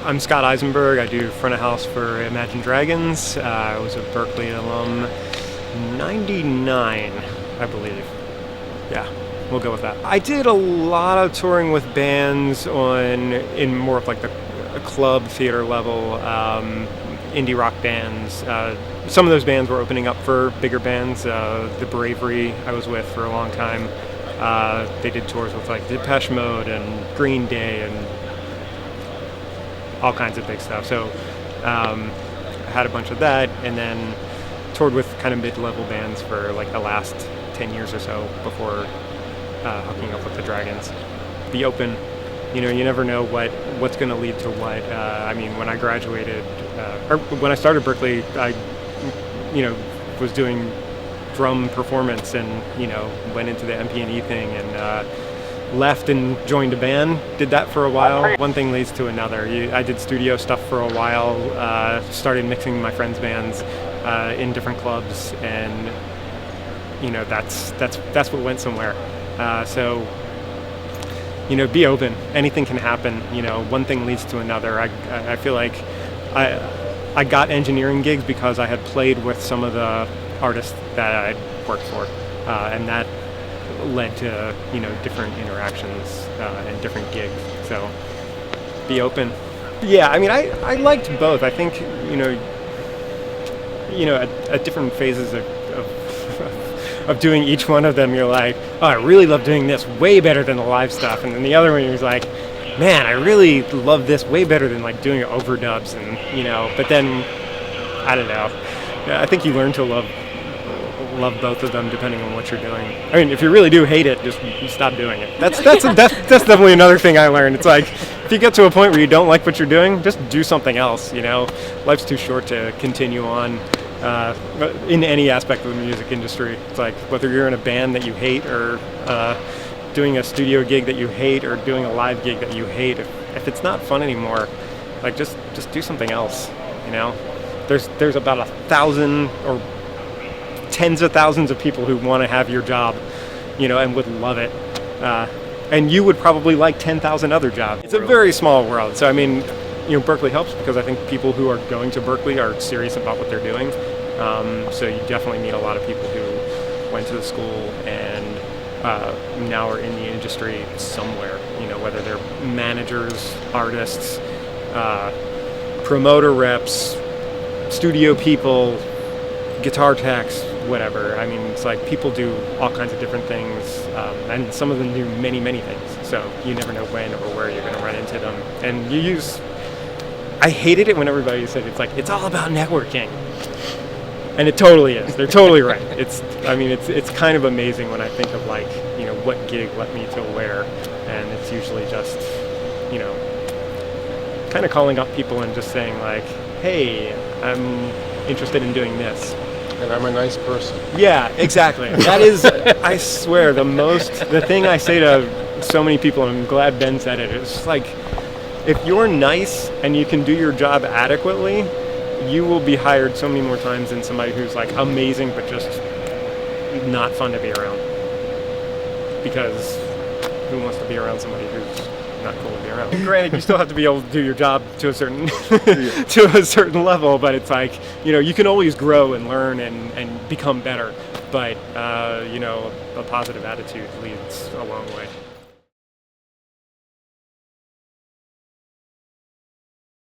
I'm Scott Eisenberg. I do front of house for Imagine Dragons. I was a Berklee alum, 99, I believe. Yeah, we'll go with that. I did a lot of touring with bands in more of like a club theater level, indie rock bands. Some of those bands were opening up for bigger bands. The Bravery I was with for a long time. They did tours with like Depeche Mode and Green Day and all kinds of big stuff. So I had a bunch of that, and then toured with kind of mid-level bands for like the last 10 years or so before hooking up with the Dragons. Be open. You never know what's going to lead to what. I mean, when I graduated, or when I started Berklee, I was doing drum performance and went into the MP&E thing and left and joined a band. Did that for a while. One thing leads to another. I did studio stuff for a while. Started mixing my friends' bands in different clubs, and that's what went somewhere. So be open. Anything can happen. One thing leads to another. I feel like I got engineering gigs because I had played with some of the artists that I'd worked for, and that led to different interactions and different gigs. So be open. Yeah, I mean, I liked both. I think at different phases of doing each one of them, you're like, oh, I really love doing this way better than the live stuff, and then the other one you're like, man, I really love this way better than like doing overdubs, and but then I don't know. I think you learn to love both of them depending on what you're doing. I mean, if you really do hate it, just stop doing it. That's definitely another thing I learned. It's like, if you get to a point where you don't like what you're doing, just do something else. Life's too short to continue on in any aspect of the music industry. It's like, whether you're in a band that you hate, or doing a studio gig that you hate, or doing a live gig that you hate, if it's not fun anymore, like just do something else. There's about 1,000 or tens of thousands of people who want to have your job, and would love it. And you would probably like 10,000 other jobs. It's a very small world. So I mean, Berklee helps because I think people who are going to Berklee are serious about what they're doing. So you definitely meet a lot of people who went to the school and now are in the industry somewhere, whether they're managers, artists, promoter reps, studio people, guitar techs, whatever. I mean, it's like people do all kinds of different things, and some of them do many, many things. So you never know when or where you're going to run into them. And I hated it when everybody said it's all about networking. And it totally is. They're totally right. It's kind of amazing when I think of what gig led me to where, and it's usually just, kind of calling up people and just saying like, hey, I'm interested in doing this. And I'm a nice person. Yeah, exactly. That is, I swear, the thing I say to so many people, and I'm glad Ben said it, it's like, if you're nice and you can do your job adequately, you will be hired so many more times than somebody who's like amazing but just not fun to be around. Because who wants to be around somebody who's not cool to be around? And granted, you still have to be able to do your job to a certain to a certain level, but it's like, you can always grow and learn and become better. But a positive attitude leads a long way.